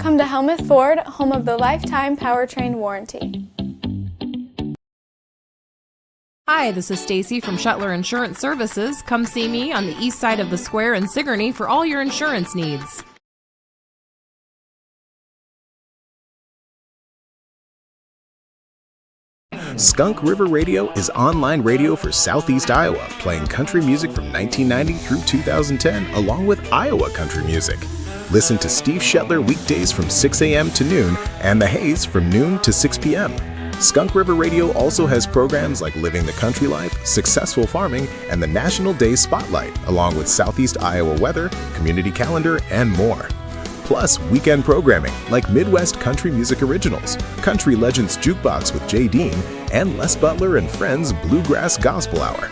Come to Helmuth Ford, home of the lifetime powertrain warranty. Hi, this is Stacy from Shuttler Insurance Services. Come see me on the east side of the square in Sigourney for all your insurance needs. Skunk River Radio is online radio for Southeast Iowa, playing country music from 1990 through 2010, along with Iowa country music. Listen to Steve Shetler weekdays from 6 a.m. to noon, and The Haze from noon to 6 p.m. Skunk River Radio also has programs like Living the Country Life, Successful Farming, and the National Day Spotlight, along with Southeast Iowa weather, community calendar, and more. Plus, weekend programming like Midwest Country Music Originals, Country Legends Jukebox with Jay Dean, and Les Butler and Friends Bluegrass Gospel Hour.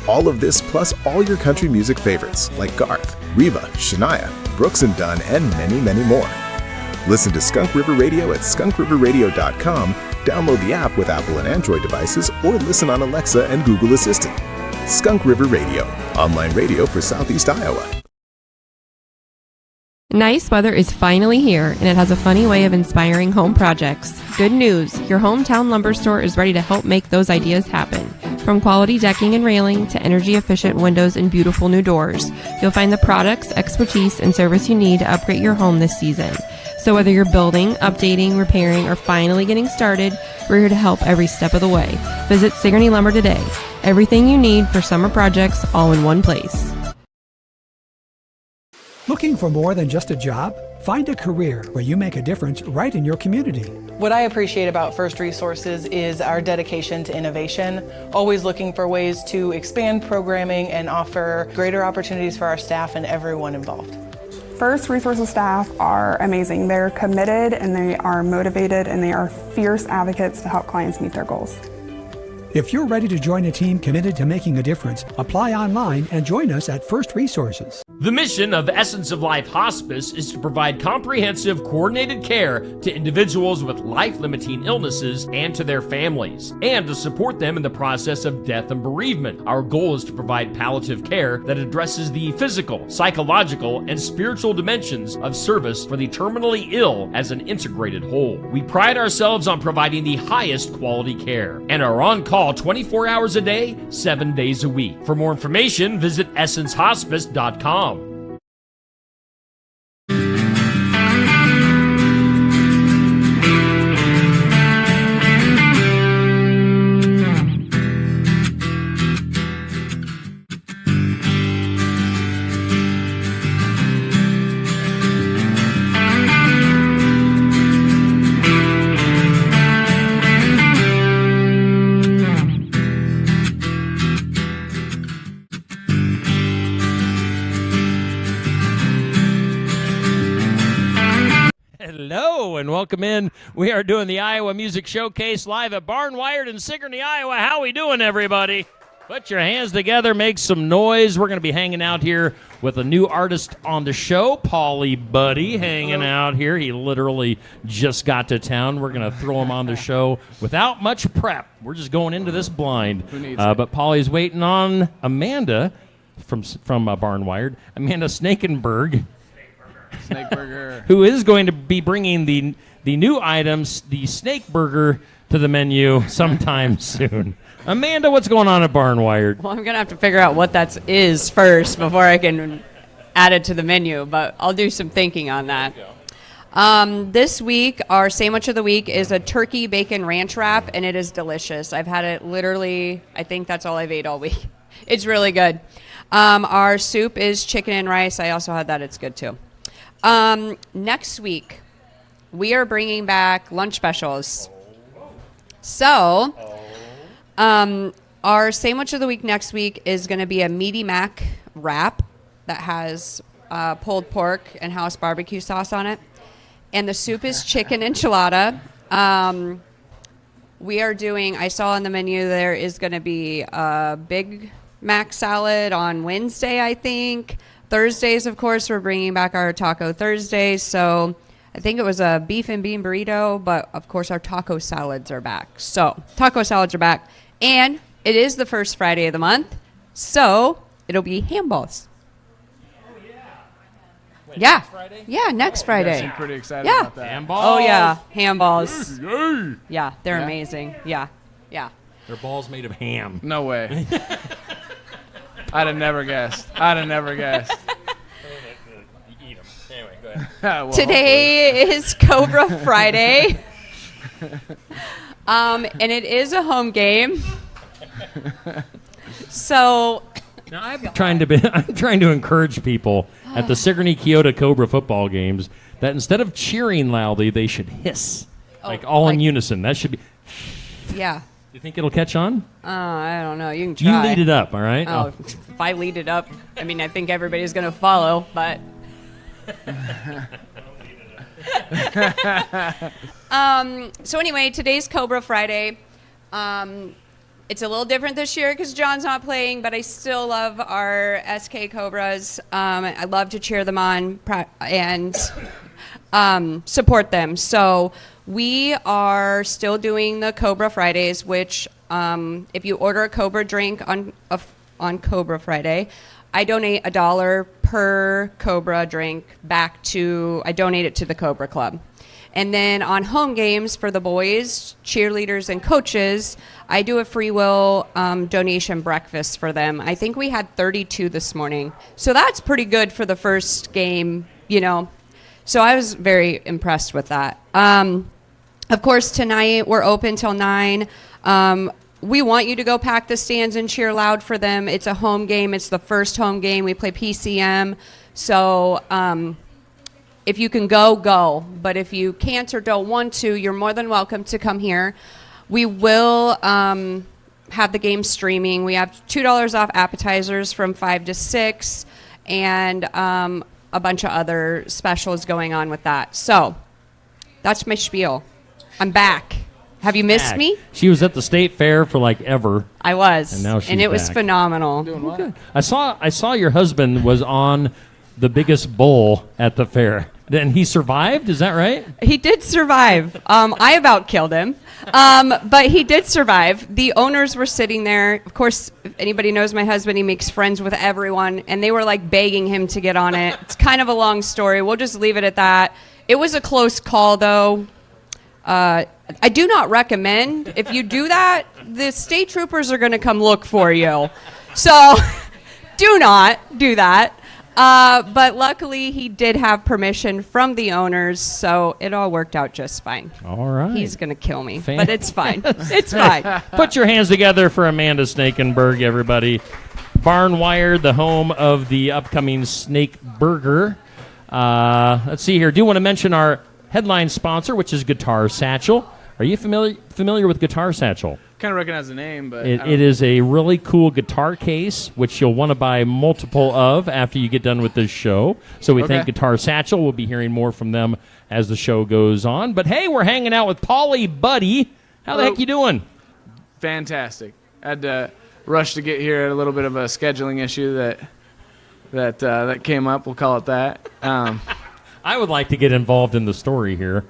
All of this plus all your country music favorites like Garth, Reba, Shania, Brooks and Dunn, and many, many more. Listen to Skunk River Radio at skunkriverradio.com, download the app with Apple and Android devices, or listen on Alexa and Google Assistant. Skunk River Radio, online radio for Southeast Iowa. Nice weather is finally here, and it has a funny way of inspiring home projects. Good news, your hometown lumber store is ready to help make those ideas happen. From quality decking and railing to energy-efficient windows and beautiful new doors, you'll find the products, expertise, and service you need to upgrade your home this season. So whether you're building, updating, repairing, or finally getting started, we're here to help every step of the way. Visit Sigourney Lumber today. Everything you need for summer projects, all in one place. Looking for more than just a job? Find a career where you make a difference right in your community. What I appreciate about First Resources is our dedication to innovation, always looking for ways to expand programming and offer greater opportunities for our staff and everyone involved. First Resources staff are amazing. They're committed and they are motivated and they are fierce advocates to help clients meet their goals. If you're ready to join a team committed to making a difference, apply online and join us at First Resources. The mission of Essence of Life Hospice is to provide comprehensive, coordinated care to individuals with life-limiting illnesses and to their families, and to support them in the process of death and bereavement. Our goal is to provide palliative care that addresses the physical, psychological, and spiritual dimensions of service for the terminally ill as an integrated whole. We pride ourselves on providing the highest quality care and are on call 24 hours a day, 7 days a week. For more information, visit essencehospice.com. Hello and welcome in. We are doing the Iowa Music Showcase live at Barnwired in Sigourney, Iowa. How we doing, everybody? Put your hands together, make some noise. We're going to be hanging out here with a new artist on the show, Paulie Buddy, hanging out here. He literally just got to town. We're going to throw him on the show without much prep. We're just going into this blind. Who needs it? But Paulie's waiting on Amanda from Barnwired, Amanda Snakenberg. Snake burger. Who is going to be bringing the new items, the snake burger, to the menu sometime soon. Amanda, what's going on at Barnwired? Well, I'm going to have to figure out what that is first before I can add it to the menu, but I'll do some thinking on that. This week, our sandwich of the week is a turkey bacon ranch wrap, and it is delicious. I've had it literally, I think that's all I've ate all week. It's really good. Our soup is chicken and rice. I also had that. It's good, too. Next week, we are bringing back lunch specials. So, our sandwich of the week next week is going to be a meaty mac wrap that has pulled pork and house barbecue sauce on it. And the soup is chicken enchilada. We are doing, I saw on the menu there is going to be a Big Mac salad on Wednesday, I think. Thursdays, of course, we're bringing back our Taco Thursdays. So I think it was a beef and bean burrito, but of course our taco salads are back. So taco salads are back. And it is the first Friday of the month, so it'll be ham balls. Yeah. Next Friday? Yeah, next You Friday. seem pretty excited Yeah. about that. Handball. Oh, yeah. Handballs. Yay! Yeah, they're Yeah. amazing. Yeah. Yeah. Their balls made of ham. No way. I'd have never guessed. I'd have never guessed. You eat them. Anyway, go ahead. Well, Today is Cobra Friday. And it is a home game. So Now I'm trying to encourage people at the Sigourney Kyoto Cobra football games that instead of cheering loudly, they should hiss, like all in like- unison. That should be. yeah. You think it'll catch on? I don't know. You can You try. lead it up, all right? Oh, if I lead it up, I mean, I think everybody's going to follow, but. So anyway, today's Cobra Friday. It's a little different this year because John's not playing, but I still love our SK Cobras. I love to cheer them on and support them. So we are still doing the Cobra Fridays, which if you order a Cobra drink on Cobra Friday, I donate $1 per Cobra drink I donate it to the Cobra Club. And then on home games for the boys, cheerleaders, and coaches, I do a free will donation breakfast for them. I think we had 32 this morning. So that's pretty good for the first game, you know. So I was very impressed with that. Of course, tonight we're open till 9. We want you to go pack the stands and cheer loud for them. It's a home game. It's the first home game. We play PCM. So if you can go. But if you can't or don't want to, you're more than welcome to come here. We will have the game streaming. We have $2 off appetizers from 5 to 6 and a bunch of other specials going on with that. So that's my spiel. I'm back. Have you missed me? She was at the state fair for like ever. I was. And now she's it was back. phenomenal. Doing what? I saw your husband was on the biggest bull at the fair. Then he survived, is that right? He did survive. I about killed him. But he did survive. The owners were sitting there. Of course, if anybody knows my husband, he makes friends with everyone. And they were like begging him to get on it. It's kind of a long story. We'll just leave it at that. It was a close call, though. I do not recommend. If you do that, the state troopers are going to come look for you. So do not do that. But luckily, he did have permission from the owners, so it all worked out just fine. All right. He's going to kill me, but it's fine. It's fine. Put your hands together for Amanda Snakenberg, everybody. Barn Wired, the home of the upcoming Snake Burger. Let's see here. Do want to mention our headline sponsor, which is Guitar Satchel. Are you familiar with Guitar Satchel? Kind of recognize the name, but It is a really cool guitar case, which you'll want to buy multiple of after you get done with this show. So we thank Guitar Satchel. We'll be hearing more from them as the show goes on. But hey, we're hanging out with Paulie Buddy. How the heck you doing? fantastic. I had to rush to get here. A little bit of a scheduling issue that came up. We'll call it that. I would like to get involved in the story here.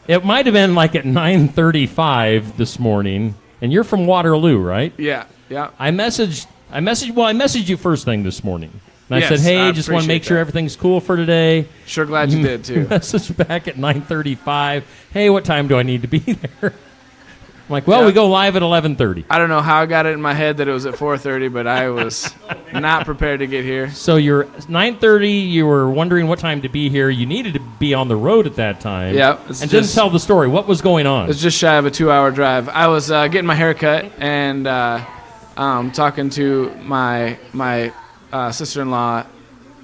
It might have been like at 9:35 this morning, and you're from Waterloo, right? Yeah. I messaged you first thing this morning. And I Yes, said, hey, I just want to appreciate make sure that. everything's cool for today. Sure glad you did, too. Message back at 9:35. Hey, what time do I need to be there? I'm like, well, we go live at 11:30. I don't know how I got it in my head that it was at 4:30, but I was not prepared to get here. So you're 9:30. You were wondering what time to be here. You needed to be on the road at that time. Yeah, And didn't tell the story. What was going on? It was just shy of a 2-hour drive. I was getting my hair cut and talking to my sister-in-law.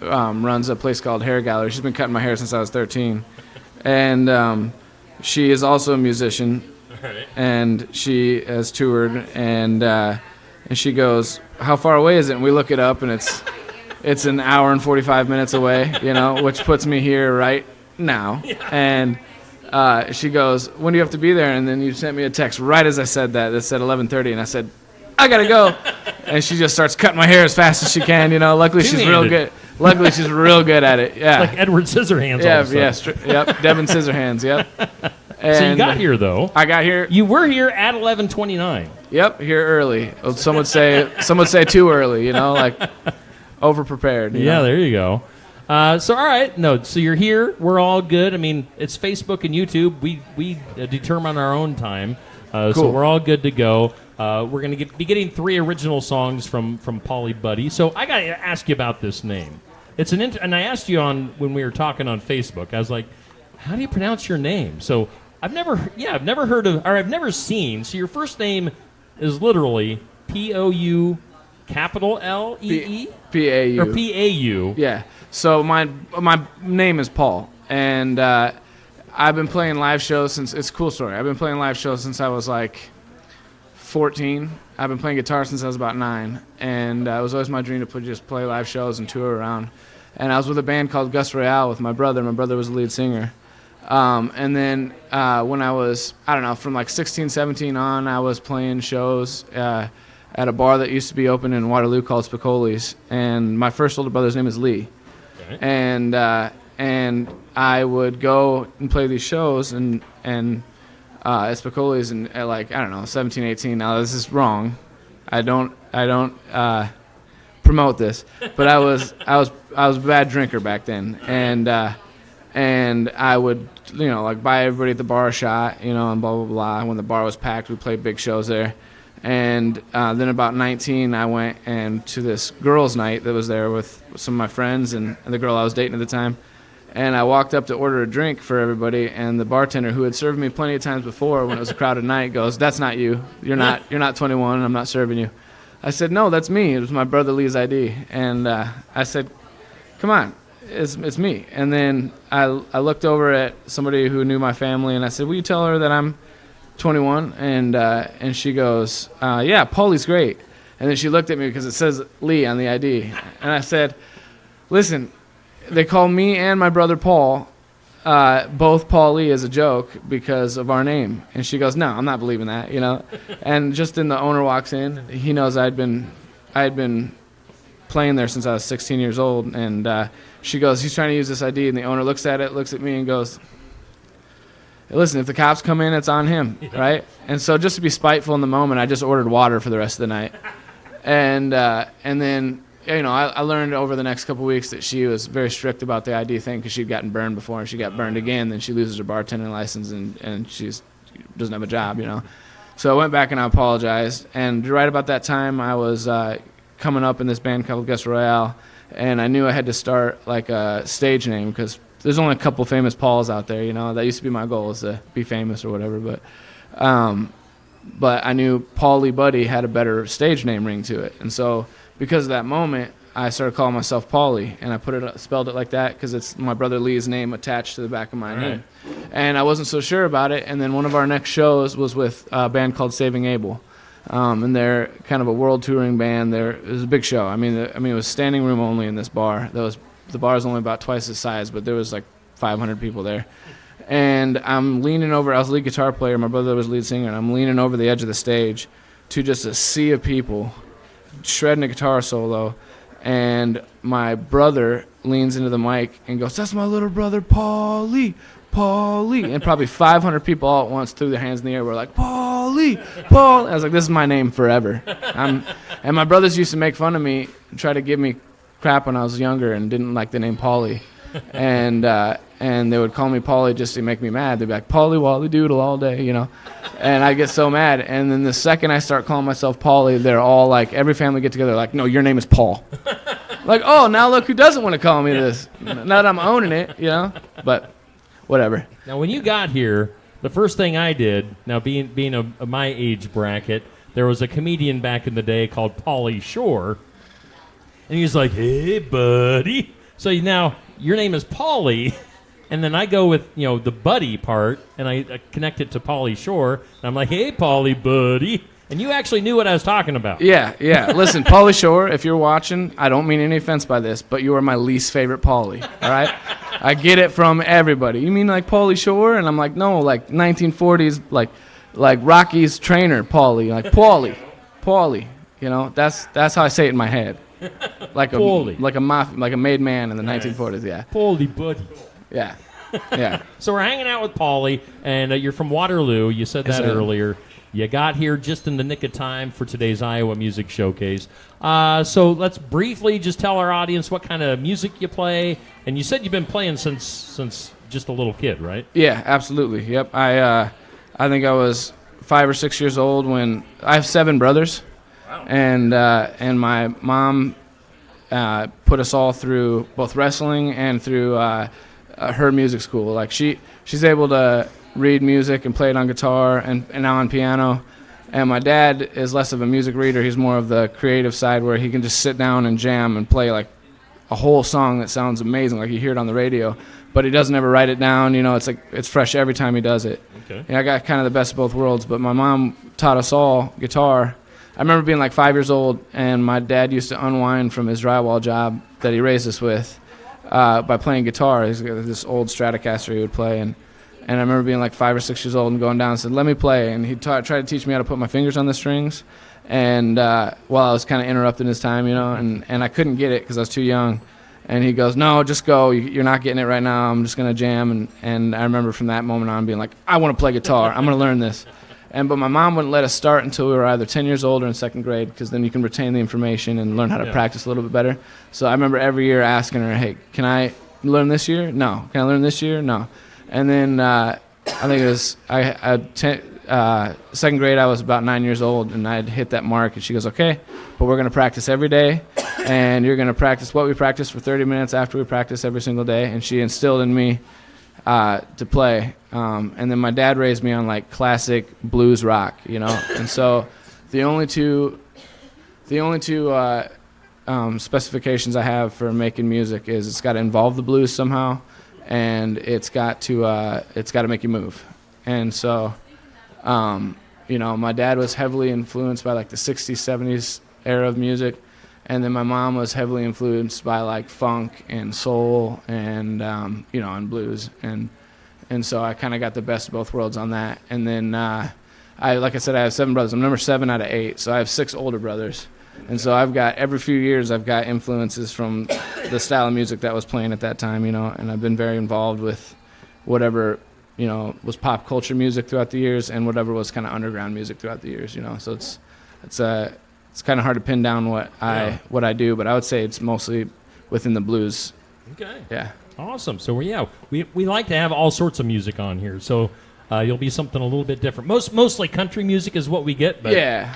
Runs a place called Hair Gallery. She's been cutting my hair since I was 13, and she is also a musician. And she has toured, and she goes, "How far away is it?" And we look it up, and it's an hour and 45 minutes away, which puts me here right now. And she goes, "When do you have to be there?" And then you sent me a text right as I said that said 11:30, and I said, "I gotta go." And she just starts cutting my hair as fast as she can. Luckily she's real good. Luckily she's real good at it. Yeah. Like Edward Scissorhands. Yep. Devin Scissorhands. Yep. And So you got here, though. I got here. You were here at 11:29. Yep, here early. Some would say too early. Like over prepared. Yeah, there you go. So all right, no. So you're here. We're all good. I mean, it's Facebook and YouTube. We determine our own time. Cool. So we're all good to go. We're going to be getting 3 original songs from Polly Buddy. So I got to ask you about this name. It's and I asked you when we were talking on Facebook. I was like, "How do you pronounce your name?" So I've never heard of, or I've never seen. So your first name is literally Pou capital Lee P-A-U. or P-A-U. Yeah. So my name is Paul, and I've been playing live shows since. It's a cool story. I've been playing live shows since I was like 14. I've been playing guitar since I was about 9, and it was always my dream to just play live shows and tour around. And I was with a band called Gus Royale with my brother. My brother was the lead singer. And then when I was, I don't know, from like 16, 17 on, I was playing shows at a bar that used to be open in Waterloo called Spicoli's. And my first older brother's name is Lee. Okay. And I would go and play these shows and at Spicoli's and at like, I don't know, 17, 18. Now this is wrong. I don't promote this, but I was a bad drinker back then, and I would, like buy everybody at the bar a shot, and blah blah blah. When the bar was packed, we played big shows there, and then about 19, I went to this girls' night that was there with some of my friends and the girl I was dating at the time. And I walked up to order a drink for everybody, and the bartender, who had served me plenty of times before when it was a crowded night, goes, "That's not you. You're not 21, and I'm not serving you." I said, "No, that's me. It was my brother Lee's ID." And I said, "Come on, it's me." And then I looked over at somebody who knew my family, and I said, "Will you tell her that I'm 21?" And she goes, "Yeah, Paulie's great." And then she looked at me because it says Lee on the ID, and I said, "Listen. They call me and my brother Paul, both Paul Lee, as a joke because of our name." And she goes, "No, I'm not believing that, And just then the owner walks in. He knows I had been playing there since I was 16 years old. And she goes, "He's trying to use this ID." And the owner looks at it, looks at me, and goes, "Hey, listen, if the cops come in, it's on him, right?" And so just to be spiteful in the moment, I just ordered water for the rest of the night. And then... I learned over the next couple of weeks that she was very strict about the ID thing because she'd gotten burned before, and she got burned again. Then she loses her bartending license, and she doesn't have a job, So I went back and I apologized. And right about that time, I was coming up in this band called Gus Royale, and I knew I had to start like a stage name because there's only a couple famous Pauls out there. That used to be my goal, is to be famous or whatever. But I knew Paulie Buddy had a better stage name ring to it, and so. Because of that moment, I started calling myself Paulie, and I spelled it like that because it's my brother Lee's name attached to the back of my name. And I wasn't so sure about it, and then one of our next shows was with a band called Saving Abel, and they're kind of a world touring band. It was a big show. I mean, it was standing room only in this bar. The bar is only about twice the size, but there was like 500 people there. And I'm leaning over. I was lead guitar player. My brother was lead singer, and I'm leaning over the edge of the stage to just a sea of people shredding a guitar solo, and my brother leans into the mic and goes, "That's my little brother Paulie," and probably 500 people all at once threw their hands in the air. Were like, "Paulie, Paul!" I was like, "This is my name forever." And my brothers used to make fun of me, try to give me crap when I was younger and didn't like the name Paulie, and they would call me Paulie just to make me mad. They'd be like, "Paulie Wally Doodle" all day, And I get so mad. And then the second I start calling myself Paulie, they're all like, every family get together, like, "No, your name is Paul." Like, oh, now look who doesn't want to call me this. Now that I'm owning it, But whatever. Now, when you got here, the first thing I did, now being of my age bracket, there was a comedian back in the day called Pauly Shore, and he was like, "Hey, buddy." So now your name is Pauly. And then I go with, the buddy part, and I connect it to Pauly Shore. And I'm like, "Hey, Pauly, buddy." And you actually knew what I was talking about. Yeah. Listen, Pauly Shore, if you're watching, I don't mean any offense by this, but you are my least favorite Pauly, all right? I get it from everybody. "You mean like Pauly Shore?" And I'm like, "No, like 1940s, like Rocky's trainer, Pauly. Like Pauly. That's how I say it in my head. Like Pauly. Like a made man in the 1940s, yeah. Pauly, buddy. Yeah. So we're hanging out with Pauly, and you're from Waterloo. You said that earlier. You got here just in the nick of time for today's Iowa Music Showcase. So let's briefly just tell our audience what kind of music you play. And you said you've been playing since just a little kid, right? Yeah, absolutely. Yep. I think I was 5 or 6 years old when I have 7 brothers. Wow. And my mom put us all through both wrestling and through her music school. Like she's able to read music and play it on guitar and now on piano. And my dad is less of a music reader. He's more of the creative side where he can just sit down and jam and play like a whole song that sounds amazing, like you hear it on the radio. But he doesn't ever write it down. You know, it's like it's fresh every time he does it. Okay. And I got kind of the best of both worlds. But my mom taught us all guitar. I remember being like 5 years old, and my dad used to unwind from his drywall job that he raised us with by playing guitar. He's got this old Stratocaster he would play, and I remember being like 5 or 6 years old and going down and said, "Let me play." And he tried to teach me how to put my fingers on the strings. And while I was kind of interrupting his time, you know, and I couldn't get it because I was too young. And he goes, "No, just go. You're not getting it right now. I'm just going to jam." And I remember from that moment on being like, "I want to play guitar. I'm going to learn this." But my mom wouldn't let us start until we were either 10 years old or in second grade, because then you can retain the information and learn how to practice a little bit better. So I remember every year asking her, "Hey, can I learn this year? No. Can I learn this year? No." And then I think it was second grade, I was about 9 years old, and I'd hit that mark. And she goes, "Okay, but we're going to practice every day, and you're going to practice what we practice for 30 minutes after we practice every single day." And she instilled in me to play. And then my dad raised me on like classic blues rock, you know. And so the only two specifications I have for making music is it's got to involve the blues somehow, and it's got to make you move. And so, you know, my dad was heavily influenced by like the 60s, 70s era of music. And then my mom was heavily influenced by like funk and soul and, you know, and blues. And so I kind of got the best of both worlds on that. And then, like I said, I have 7 brothers. I'm number 7 out of 8. So I have 6 older brothers. And so every few years, I've got influences from the style of music that was playing at that time, you know, and I've been very involved with whatever, you know, was pop culture music throughout the years and whatever was kind of underground music throughout the years, you know. So it's kind of hard to pin down what I do, but I would say it's mostly within the blues. Okay. Yeah. Awesome. So we like to have all sorts of music on here. So you'll be something a little bit different. Mostly country music is what we get. But yeah.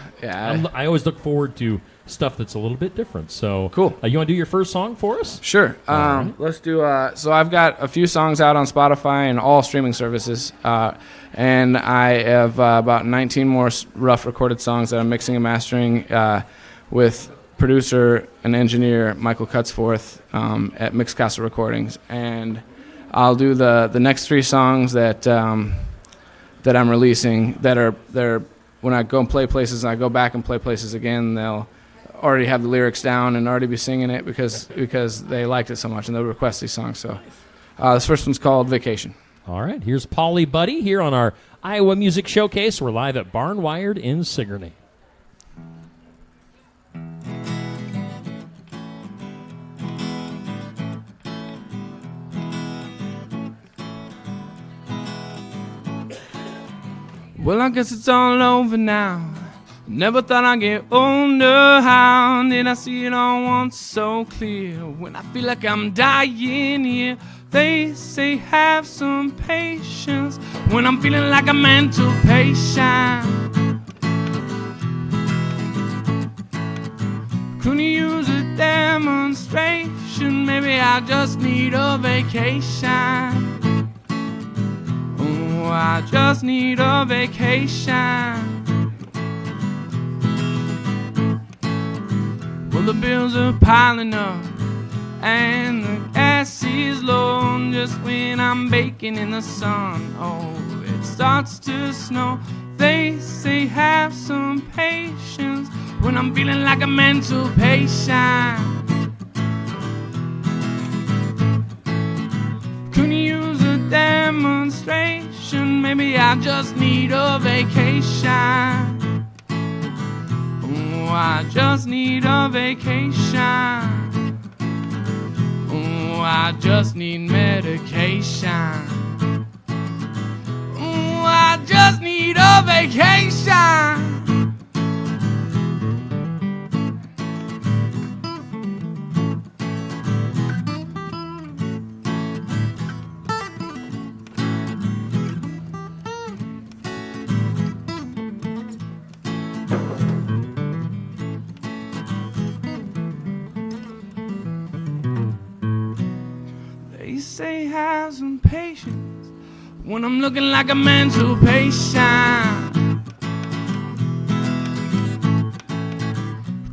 I always look forward to stuff that's a little bit different. So cool. You want to do your first song for us? Sure. Right. Let's do. So I've got a few songs out on Spotify and all streaming services, and I have about 19 more rough recorded songs that I'm mixing and mastering with producer and engineer Michael Cutsforth at Mixed Castle Recordings, and I'll do the next 3 songs that I'm releasing they're when I go and play places and I go back and play places again, they'll already have the lyrics down and already be singing it because they liked it so much, and they'll request these songs. So this first one's called Vacation. All right, here's Polly Buddy here on our Iowa Music Showcase. We're live at Barnwired in Sigourney. Well, I guess it's all over now. Never thought I'd get older. How did I see it all once so clear? When I feel like I'm dying here, they say have some patience. When I'm feeling like a mental patient, couldn't use a demonstration. Maybe I just need a vacation. Oh, I just need a vacation. Well, the bills are piling up and the gas is low. Just when I'm baking in the sun, oh, it starts to snow. They say have some patience when I'm feeling like a mental patient. Couldn't use a demonstration. Maybe I just need a vacation. Oh, I just need a vacation. Oh, I just need medication. Oh, I just need a vacation. vacation. They say have some patience when I'm looking like a mental patient.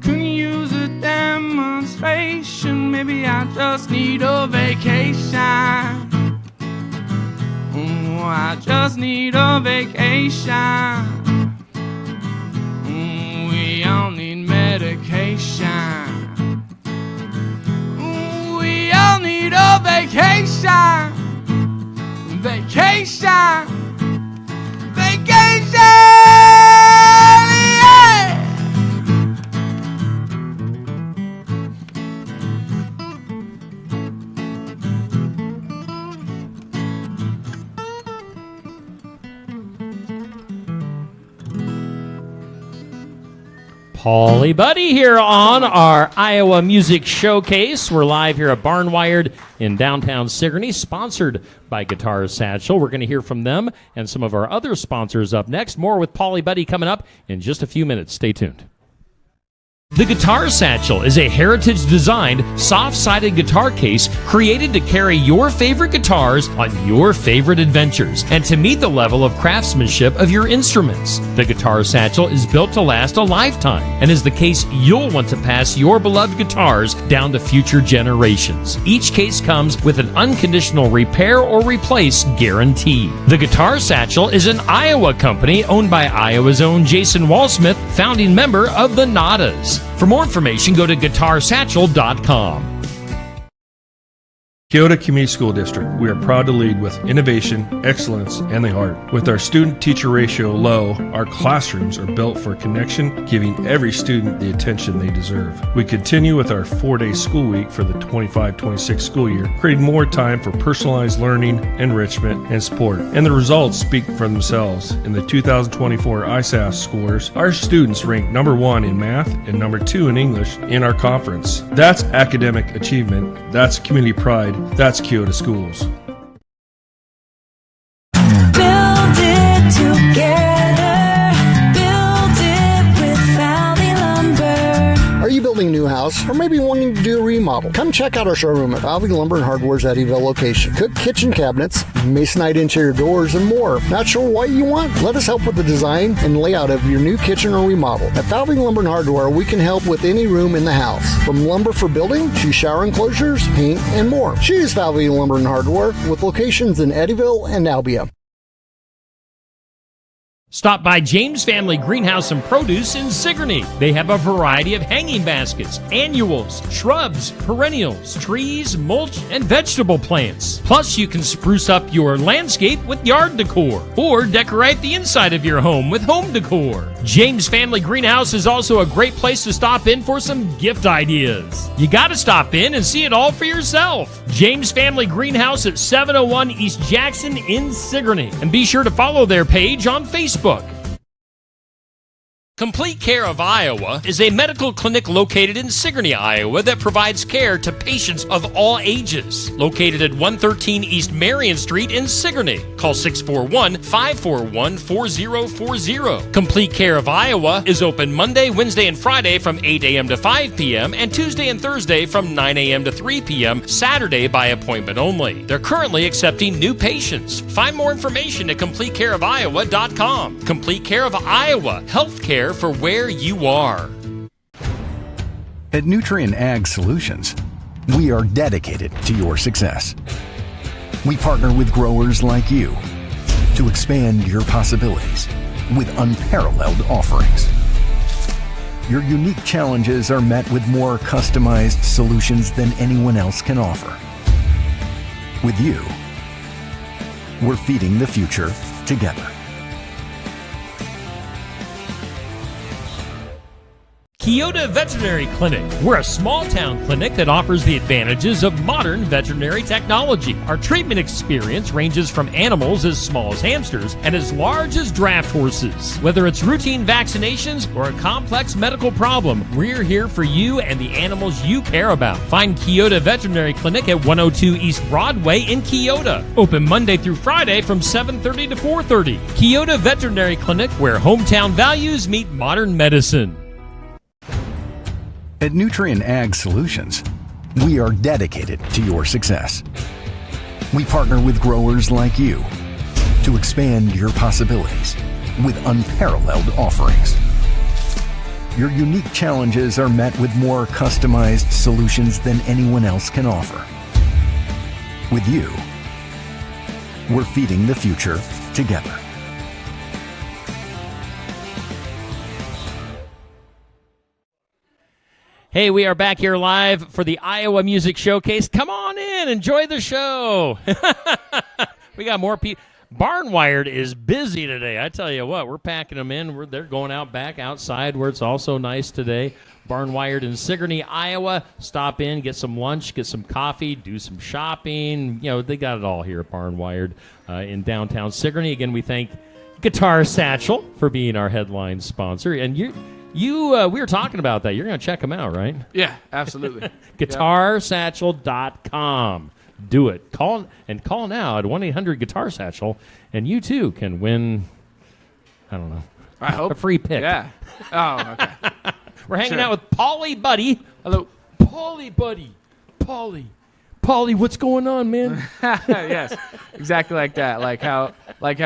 Couldn't use a demonstration, maybe I just need a vacation. Oh, I just need a vacation. We all need medication. We all need a vacation. Vacation. Vacation. Yeah. Paulie Buddy here on our Iowa Music Showcase. We're live here at Barnwired in downtown Sigourney, sponsored by Guitar Satchel. We're going to hear from them and some of our other sponsors up next. More with Paulie Buddy coming up in just a few minutes. Stay tuned. The Guitar Satchel is a heritage-designed, soft-sided guitar case created to carry your favorite guitars on your favorite adventures and to meet the level of craftsmanship of your instruments. The Guitar Satchel is built to last a lifetime and is the case you'll want to pass your beloved guitars down to future generations. Each case comes with an unconditional repair or replace guarantee. The Guitar Satchel is an Iowa company owned by Iowa's own Jason Walsmith, founding member of the Nadas. For more information, go to guitarsatchel.com. Keota Community School District, we are proud to lead with innovation, excellence, and the heart. With our student-teacher ratio low, our classrooms are built for connection, giving every student the attention they deserve. We continue with our 4-day school week for the 25-26 school year, creating more time for personalized learning, enrichment, and support. And the results speak for themselves. In the 2024 ISAF scores, our students ranked number 1 in math and number 2 in English in our conference. That's academic achievement. That's community pride. That's Keota Schools. Build it together. Build it with Valley Lumber. Are you building a new house or maybe wanting to do a remodel? Come check out our showroom at Valley Lumber and Hardware's Eddyville location. Cook kitchen cabinets, masonite interior doors, and more. Not sure what you want? Let us help with the design and layout of your new kitchen or remodel. At Valley Lumber and Hardware, we can help with any room in the house, from lumber for building to shower enclosures, paint, and more. Choose Valley Lumber and Hardware with locations in Eddyville and Albia. Stop by James Family Greenhouse and Produce in Sigourney. They have a variety of hanging baskets, annuals, shrubs, perennials, trees, mulch, and vegetable plants. Plus, you can spruce up your landscape with yard decor or decorate the inside of your home with home decor. James Family Greenhouse is also a great place to stop in for some gift ideas. You gotta stop in and see it all for yourself. James Family Greenhouse at 701 East Jackson in Sigourney. And be sure to follow their page on Facebook. Complete Care of Iowa is a medical clinic located in Sigourney, Iowa that provides care to patients of all ages. Located at 113 East Marion Street in Sigourney. Call 641-541-4040. Complete Care of Iowa is open Monday, Wednesday, and Friday from 8 a.m. to 5 p.m. and Tuesday and Thursday from 9 a.m. to 3 p.m. Saturday by appointment only. They're currently accepting new patients. Find more information at CompleteCareOfIowa.com. Complete Care of Iowa. Healthcare for where you are. At Nutrien Ag Solutions, we are dedicated to your success. We partner with growers like you to expand your possibilities with unparalleled offerings. Your unique challenges are met with more customized solutions than anyone else can offer. With you, we're feeding the future together. Kyoto Veterinary Clinic. We're a small town clinic that offers the advantages of modern veterinary technology. Our treatment experience ranges from animals as small as hamsters and as large as draft horses. Whether it's routine vaccinations or a complex medical problem, we're here for you and the animals you care about. Find Kyoto Veterinary Clinic at 102 East Broadway in Kyoto. Open Monday through Friday from 7:30 to 4:30. Kyoto Veterinary Clinic, where hometown values meet modern medicine. At Nutrien Ag Solutions, we are dedicated to your success. We partner with growers like you to expand your possibilities with unparalleled offerings. Your unique challenges are met with more customized solutions than anyone else can offer. With you, we're feeding the future together. Hey, we are back here live for the Iowa Music Showcase. Come on in, enjoy the show. We got more people. Barnwired is busy today. I tell you what, we're packing them in. They're going out back outside where it's also nice today. Barnwired in Sigourney, Iowa. Stop in, get some lunch, get some coffee, do some shopping. You know, they got it all here at Barnwired in downtown Sigourney. Again, we thank Guitar Satchel for being our headline sponsor. And we were talking about that. You're going to check them out, right? Yeah, absolutely. GuitarSatchel.com. Do it. Call now at 1-800-GUITAR-SATCHEL, and you too can win, I don't know, I hope. a free pick. Yeah. Oh, okay. We're hanging out with Paulie Buddy. Hello. Paulie Buddy. Paulie, what's going on, man? Yes, exactly like that. Like how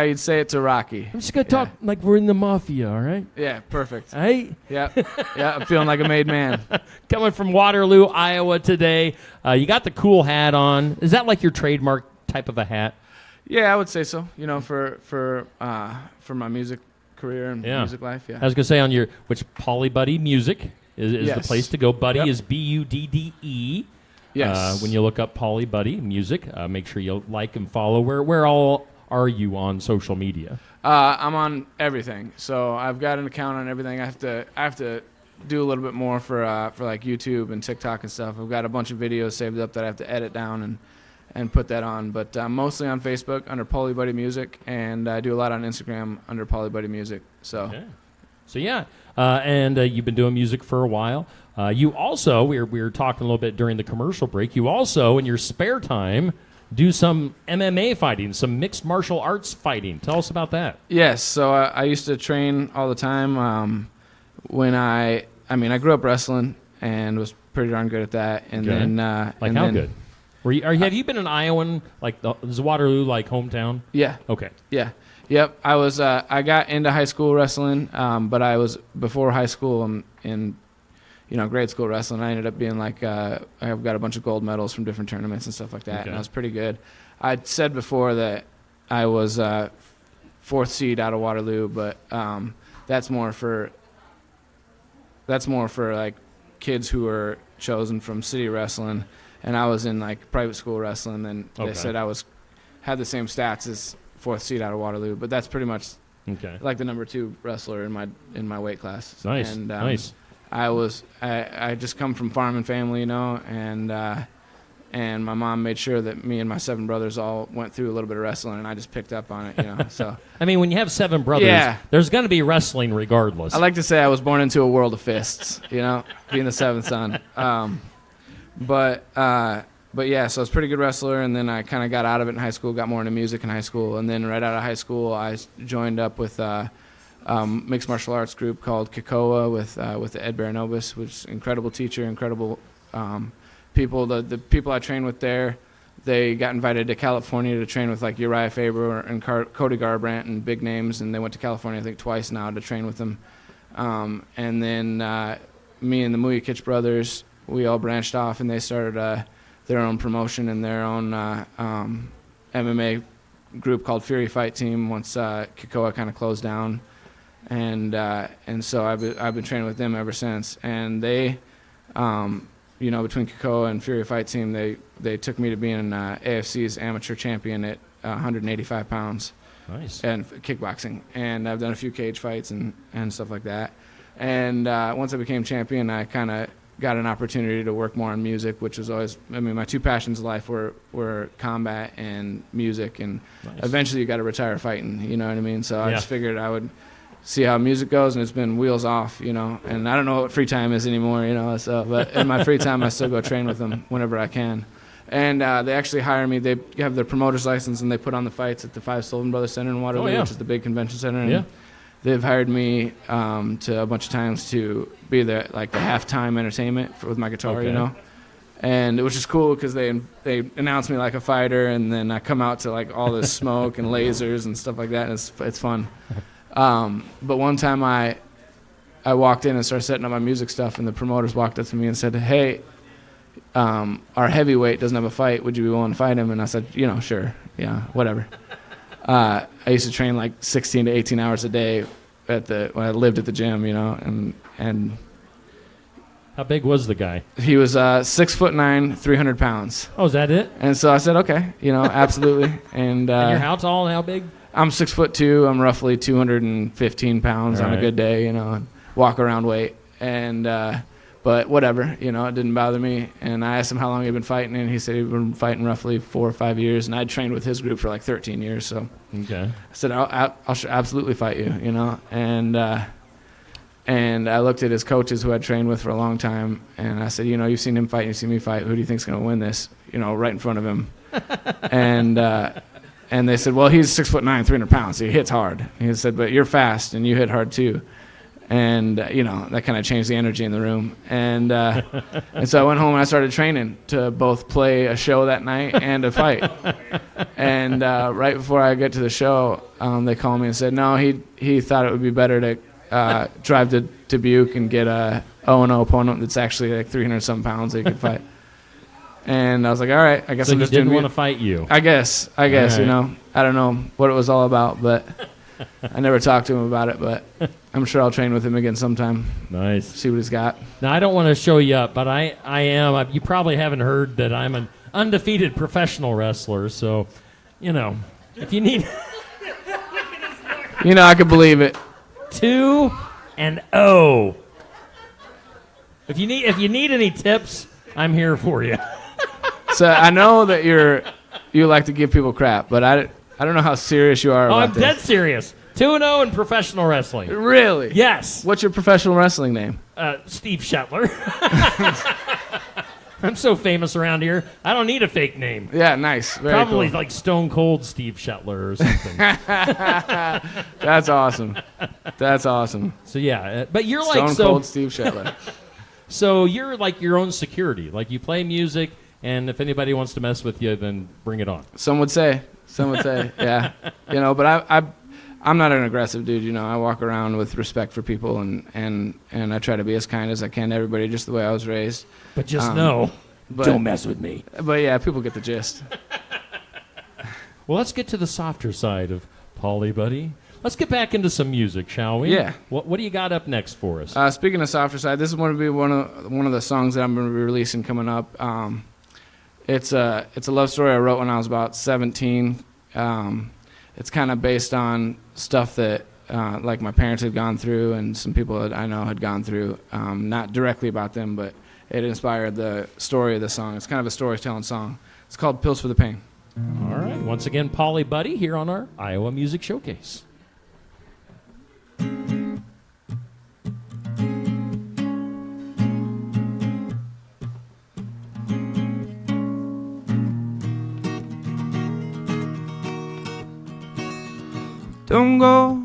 you'd say it to Rocky. I'm just going to talk like we're in the mafia, all right? Yeah, perfect. Hey? Yeah, I'm feeling like a made man. Coming from Waterloo, Iowa today. You got the cool hat on. Is that like your trademark type of a hat? Yeah, I would say so. You know, for my music career and music life, yeah. I was going to say which Paulie Buddy Music is Yes. the place to go. Buddy Yep. is Budde. Yes. When you look up Paulie Buddy Music, make sure you like and follow. Where all are you on social media? I'm on everything. So I've got an account on everything. I have to do a little bit more for like YouTube and TikTok and stuff. I've got a bunch of videos saved up that I have to edit down and put that on. But mostly on Facebook under Paulie Buddy Music, and I do a lot on Instagram under Paulie Buddy Music. So. Okay. So yeah, and you've been doing music for a while. You also, we were talking a little bit during the commercial break, you also, in your spare time, do some MMA fighting, some mixed martial arts fighting. Tell us about that. Yes, so I used to train all the time. When I grew up wrestling and was pretty darn good at that. And then how then, good? Have you been an Iowan, like is Waterloo like hometown? Yeah. Okay. Yeah. Yep. I was. I got into high school wrestling, but I was before high school in grade school wrestling. I ended up being like I've got a bunch of gold medals from different tournaments and stuff like that, and I was pretty good. I'd said before that I was fourth seed out of Waterloo, but that's more for like kids who were chosen from city wrestling, and I was in like private school wrestling, and they said I had the same stats as fourth seed out of Waterloo, but that's pretty much like the number 2 wrestler in my weight class. Nice. And, nice. I just come from farming family, and my mom made sure that me and my 7 brothers all went through a little bit of wrestling, and I just picked up on it, So I mean, when you have 7 brothers, there's going to be wrestling regardless. I like to say I was born into a world of fists, being the 7th son. But yeah, so I was a pretty good wrestler, and then I kind of got out of it in high school, got more into music in high school, and then right out of high school, I joined up with mixed martial arts group called Kikoa with Ed Baranobis, which is an incredible teacher, incredible people. The people I trained with there, they got invited to California to train with like Uriah Faber and Cody Garbrandt and big names, and they went to California I think twice now to train with them. And then me and the Muyakich brothers, we all branched off, and they started their own promotion and their own MMA group called Fury Fight Team once Kikoa kind of closed down. And so I've been training with them ever since. And they, between Kikoa and Fury Fight Team, they took me to being AFC's amateur champion at 185 pounds. Nice. And kickboxing. And I've done a few cage fights and stuff like that. And once I became champion, I kind of got an opportunity to work more on music, which was always, I mean, my two passions in life were combat and music. And eventually you got to retire fighting, you know what I mean? So I just figured I would see how music goes, and it's been wheels off, you know. And I don't know what free time is anymore, you know. So, but in my free time, I still go train with them whenever I can. And they actually hire me. They have their promoter's license, and they put on the fights at the Five Sullivan Brothers Center in Waterloo, which is the big convention center. And they've hired me to a bunch of times to be the halftime entertainment with my guitar, you know. And it was just cool because they announced me like a fighter, and then I come out to like all this smoke and lasers and stuff like that, and it's fun. But one time I walked in and started setting up my music stuff, and the promoters walked up to me and said, "Hey, our heavyweight doesn't have a fight. Would you be willing to fight him?" And I said, you know, sure, yeah, whatever. I used to train like 16 to 18 hours a day when I lived at the gym, you know, and how big was the guy? He was 6'9", 300 pounds. Oh, is that it? And so I said, okay, you know, absolutely. And you're how tall and how big? I'm 6'2". I'm roughly 215 pounds on a good day, you know, and walk around weight. And but whatever, you know, it didn't bother me. And I asked him how long he'd been fighting, and he said he'd been fighting roughly 4 or 5 years. And I'd trained with his group for like 13 years. So I said, I'll absolutely fight you, you know. And I looked at his coaches who I'd trained with for a long time, and I said, you know, you've seen him fight, you've seen me fight. Who do you think's going to win this? You know, right in front of him. And they said, well, he's 6'9", 300 pounds, so he hits hard. He said, but you're fast and you hit hard too. And, you know, that kind of changed the energy in the room. And so I went home and I started training to both play a show that night and a fight. And right before I get to the show, they called me and said, no, he thought it would be better to drive to Dubuque and get a 0-0 opponent that's actually like 300-some pounds that he could fight. And I was like, all right, I guess I'm just didn't want to fight you. I guess, right. You know. I don't know what it was all about, but I never talked to him about it, but I'm sure I'll train with him again sometime. Nice. See what he's got. Now, I don't want to show you up, but I am. You probably haven't heard that I'm an undefeated professional wrestler, so, you know, if you need... You know, I could believe it. 2-0. If you need any tips, I'm here for you. So I know that you like to give people crap, but I don't know how serious you are about this. I'm dead serious. 2-0 in professional wrestling. Really? Yes. What's your professional wrestling name? Steve Shetler. I'm so famous around here, I don't need a fake name. Yeah, nice. Very Probably cool. like Stone Cold Steve Shetler or something. That's awesome. That's awesome. So yeah, but you're Stone Cold Steve Shetler. So you're like your own security. Like you play music, and if anybody wants to mess with you, then bring it on. Some would say, yeah. You know, but I'm not an aggressive dude. You know, I walk around with respect for people, and I try to be as kind as I can to everybody, just the way I was raised. But just don't mess with me. But yeah, people get the gist. Well, let's get to the softer side of Polly Buddy. Let's get back into some music, shall we? Yeah. What do you got up next for us? Speaking of softer side, this is going to be one of the songs that I'm going to be releasing coming up. It's a love story I wrote when I was about 17. It's kind of based on stuff that like my parents had gone through and some people that I know had gone through. Not directly about them, but it inspired the story of the song. It's kind of a storytelling song. It's called Pills for the Pain. All right. Once again, Polly Buddy here on our Iowa Music Showcase. Don't go,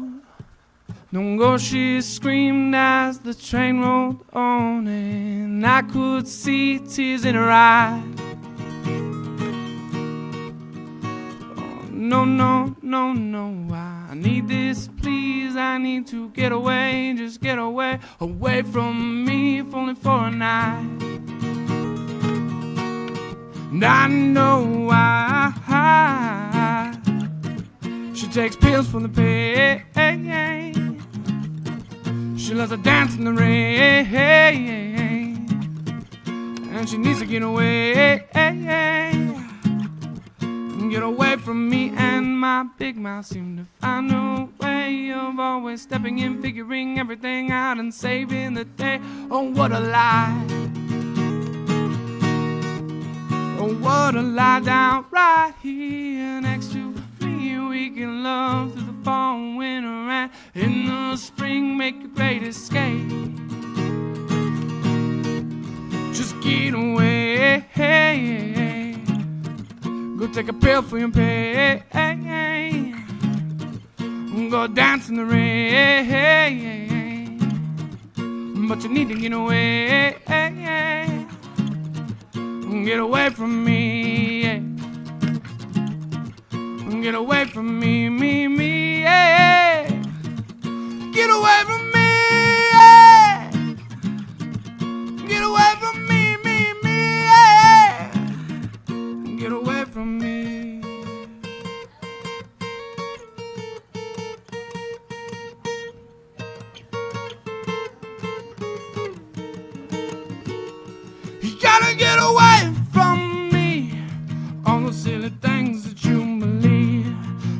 she screamed as the train rolled on, and I could see tears in her eyes. Oh, no, I need this, please, I need to get away, just get away from me, if only for a night. And I know she takes pills for the pain. She loves to dance in the rain, and she needs to get away, get away from me, and my big mouth seemed to find a way of always stepping in, figuring everything out and saving the day. Oh, what a lie. Oh, what a lie. Down right here next to me, we can love through the fall and winter, and in the spring make a great escape. Just get away, go take a pill for your pain, go dance in the rain, but you need to get away, get away from me, get away from me, get away from me, get away from me, get away from me. You gotta get away from me, all those silly things that you believe.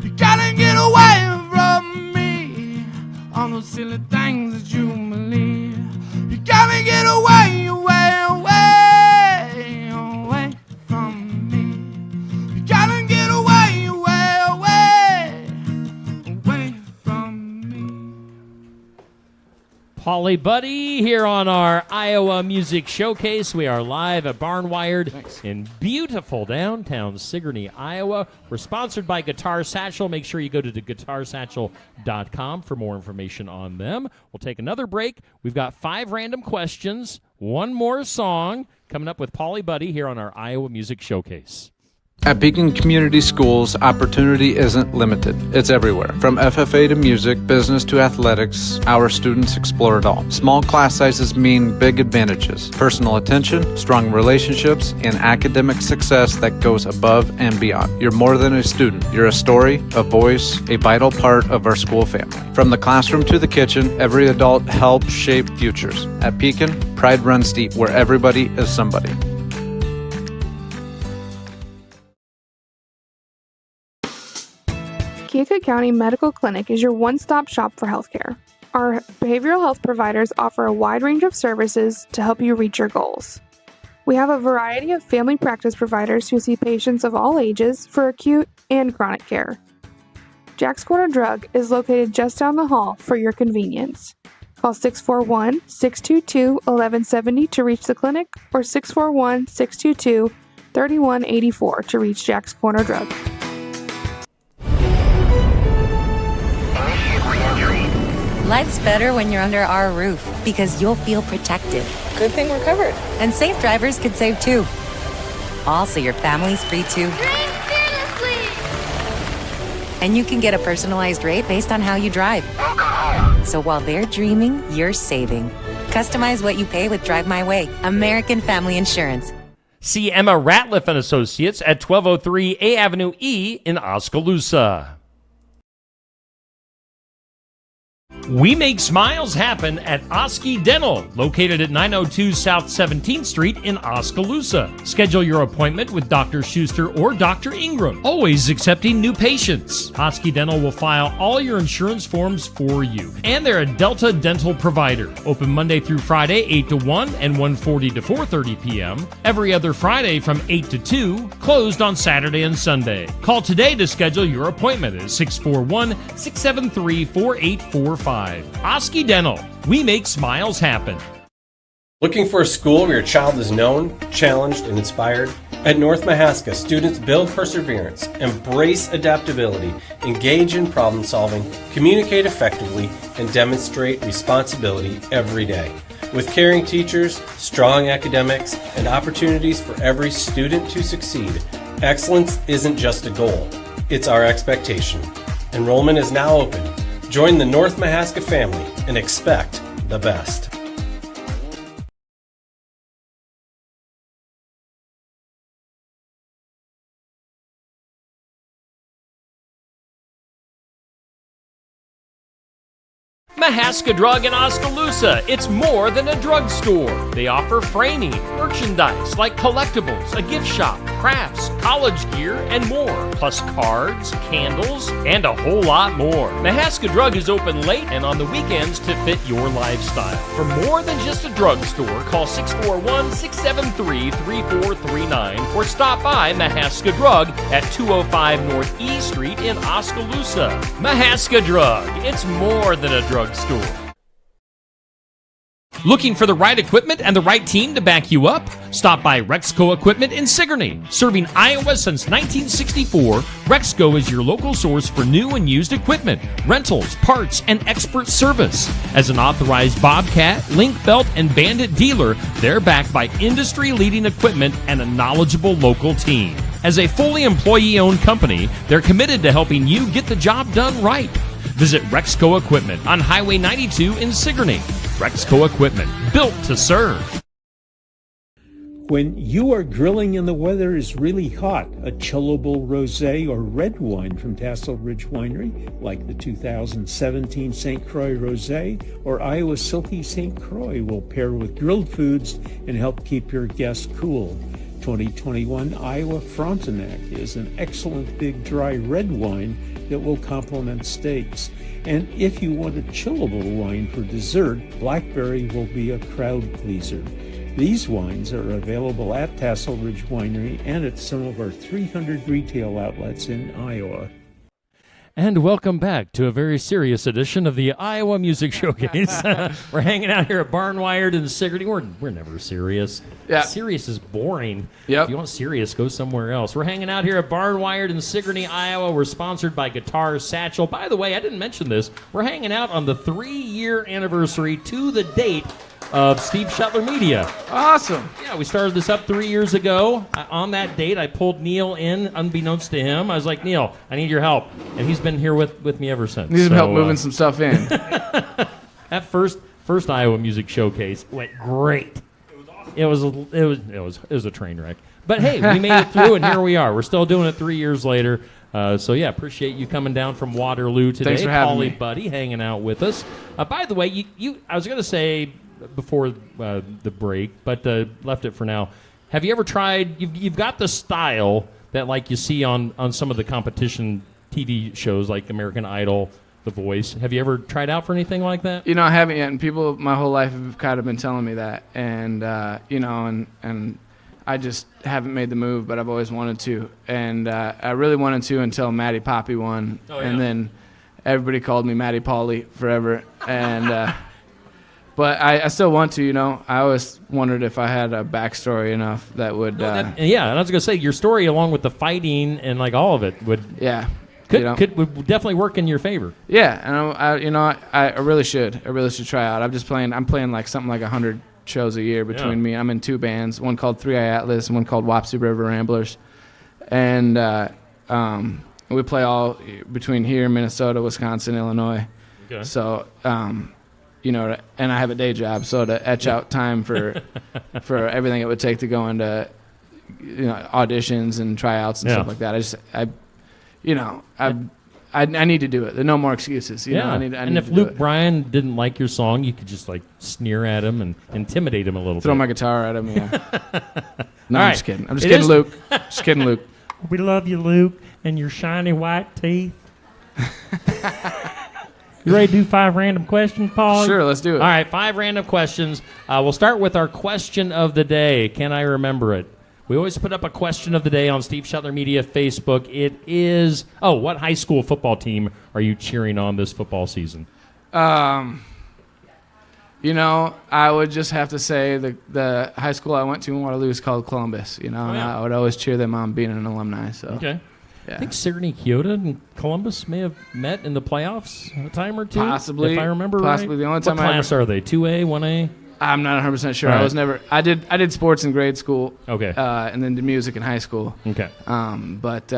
You gotta get away from me, all those silly things that you believe. You gotta get away, away, away, away from me. You gotta get away, away, away, away from me. Polly Buddy here on our Iowa Music Showcase. We are live at Barnwired in beautiful downtown Sigourney, Iowa. We're sponsored by Guitar Satchel. Make sure you go to guitarsatchel.com for more information on them. We'll take another break. We've got 5 random questions, one more song coming up with Polly Buddy here on our Iowa Music Showcase. At Beacon Community Schools, opportunity isn't limited. It's everywhere. From FFA to music, business to athletics, our students explore it all. Small class sizes mean big advantages. Personal attention, strong relationships, and academic success that goes above and beyond. You're more than a student. You're a story, a voice, a vital part of our school family. From the classroom to the kitchen, every adult helps shape futures. At Beacon, pride runs deep, where everybody is somebody. Keokuk County Medical Clinic is your one-stop shop for healthcare. Our behavioral health providers offer a wide range of services to help you reach your goals. We have a variety of family practice providers who see patients of all ages for acute and chronic care. Jack's Corner Drug is located just down the hall for your convenience. Call 641-622-1170 to reach the clinic or 641-622-3184 to reach Jack's Corner Drug. Life's better when you're under our roof because you'll feel protected. Good thing we're covered. And safe drivers can save too. Also, your family's free too. Dream fearlessly! And you can get a personalized rate based on how you drive. So while they're dreaming, you're saving. Customize what you pay with Drive My Way. American Family Insurance. See Emma Ratliff and Associates at 1203 A Avenue E in Oskaloosa. We make smiles happen at Oski Dental, located at 902 South 17th Street in Oskaloosa. Schedule your appointment with Dr. Schuster or Dr. Ingram, always accepting new patients. Oski Dental will file all your insurance forms for you, and they're a Delta dental provider. Open Monday through Friday, 8 to 1 and 1:40 to 4:30 p.m. Every other Friday from 8 to 2, closed on Saturday and Sunday. Call today to schedule your appointment at 641-673-4845. Oski Dental. We make smiles happen. Looking for a school where your child is known, challenged, and inspired? At North Mahaska, students build perseverance, embrace adaptability, engage in problem solving, communicate effectively, and demonstrate responsibility every day. With caring teachers, strong academics, and opportunities for every student to succeed, excellence isn't just a goal, it's our expectation. Enrollment is now open. Join the North Mahaska family and expect the best. Mahaska Drug in Oskaloosa. It's more than a drugstore. They offer framing, merchandise like collectibles, a gift shop, crafts, college gear, and more, plus cards, candles, and a whole lot more. Mahaska Drug is open late and on the weekends to fit your lifestyle. For more than just a drugstore, call 641-673-3439 or stop by Mahaska Drug at 205 North E Street in Oskaloosa. Mahaska Drug, it's more than a drugstore. Looking for the right equipment and the right team to back you up? Stop by Rexco Equipment in Sigourney. Serving Iowa since 1964, Rexco is your local source for new and used equipment, rentals, parts, and expert service. As an authorized Bobcat, Link Belt, and Bandit dealer, they're backed by industry-leading equipment and a knowledgeable local team. As a fully employee-owned company, they're committed to helping you get the job done right. Visit Rexco Equipment on Highway 92 in Sigourney. Rexco Equipment, built to serve. When you are grilling and the weather is really hot, a chillable rosé or red wine from Tassel Ridge Winery, like the 2017 St. Croix Rosé or Iowa Silky St. Croix, will pair with grilled foods and help keep your guests cool. 2021 Iowa Frontenac is an excellent big dry red wine that will complement steaks. And if you want a chillable wine for dessert, Blackberry will be a crowd pleaser. These wines are available at Tassel Ridge Winery and at some of our 300 retail outlets in Iowa. And welcome back to a very serious edition of the Iowa Music Showcase. We're hanging out here at Barnwired in Sigourney. We're never serious. Yeah. Serious is boring. Yep. If you want serious, go somewhere else. We're hanging out here at Barnwired in Sigourney, Iowa. We're sponsored by Guitar Satchel. By the way, I didn't mention this. We're hanging out on the 3-year anniversary to the date of Steve Shetler Media. Awesome. Yeah, we started this up 3 years ago. On that date, I pulled Neil in, unbeknownst to him. I was like, Neil, I need your help. And he's been here with me ever since. Need some help moving some stuff in. That first Iowa Music Showcase went great. It was a train wreck. But hey, we made it through, and here we are. We're still doing it 3 years later. So yeah, appreciate you coming down from Waterloo today. Thanks for having me. Buddy, hanging out with us. By the way, I was going to say before the break, but left it for now. Have you ever tried? You've got the style that like you see on some of the competition TV shows like American Idol, The Voice. Have you ever tried out for anything like that? I haven't yet, and people my whole life have kind of been telling me that, and and I just haven't made the move, but I've always wanted to, and I really wanted to until Maddie Poppy won, and then everybody called me Maddie Polly forever, and but I still want to, I always wondered if I had a backstory enough that would. And I was gonna say your story, along with the fighting and like all of it, would would definitely work in your favor. Yeah, and I really should. I really should try out. I'm playing like something like 100 shows a year between me. I'm in 2 bands, one called 3 Eye Atlas and one called Wapsie River Ramblers, and we play all between here, Minnesota, Wisconsin, Illinois. Okay. So. And I have a day job, so to etch out time for everything it would take to go into, auditions and tryouts and stuff like that. I need to do it. There are no more excuses. I need if Luke Bryan didn't like your song, you could just like sneer at him and intimidate him a little bit. Throw my guitar at him. Yeah. No, All I'm right. just kidding. I'm just kidding, Luke. Just kidding, Luke. We love you, Luke, and your shiny white teeth. You ready to do 5 random questions, Paul? Sure, let's do it. All right, 5 random questions. We'll start with our question of the day. Can I remember it? We always put up a question of the day on Steve Shetler Media Facebook. It is, what high school football team are you cheering on this football season? I would just have to say the high school I went to in Waterloo is called Columbus, and I would always cheer them on being an alumni. So. Okay. Yeah. I think Sigourney, Kyoto, and Columbus may have met in the playoffs a time or two. Possibly. If I remember Possibly. right. The only time what class are they? 2A, 1A? I'm not 100% sure. All right. I was never. I did sports in grade school. Okay. And then did music in high school. Okay. But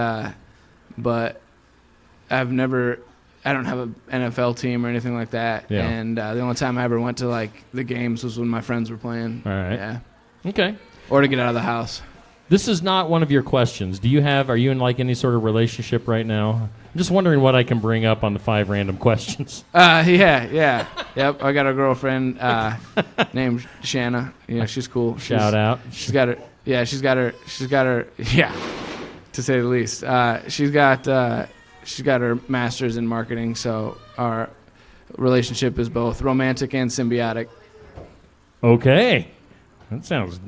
I've never. I don't have an NFL team or anything like that. Yeah. And the only time I ever went to like the games was when my friends were playing. All right. Yeah. Okay. Or to get out of the house. This is not one of your questions. Are you in like any sort of relationship right now? I'm just wondering what I can bring up on the 5 random questions. Yeah. Yep. I got a girlfriend named Shanna. She's cool. Shout out. She's got Yeah, she's got her. Yeah, to say the least. She's got her master's in marketing, so our relationship is both romantic and symbiotic. Okay. That sounds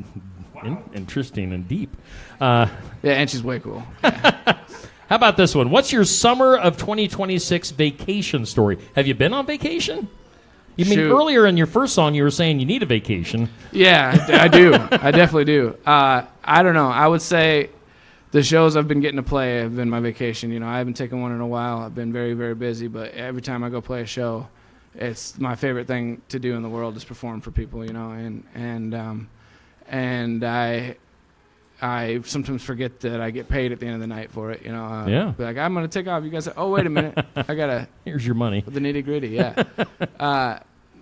interesting and deep. Yeah, and she's way cool. How about this one? What's your summer of 2026 vacation story? Have you been on vacation? You mean earlier in your first song you were saying you need a vacation? Yeah, I do. I definitely do. I don't know. I would say the shows I've been getting to play have been my vacation. You know, I haven't taken one in a while. I've been very, very busy, but every time I go play a show, it's my favorite thing to do in the world is perform for people. You know, and I sometimes forget that I get paid at the end of the night for it. You know, Yeah. Be like, I'm gonna take off. You guys say, oh, wait a minute, I gotta. Here's your money. The nitty gritty, yeah.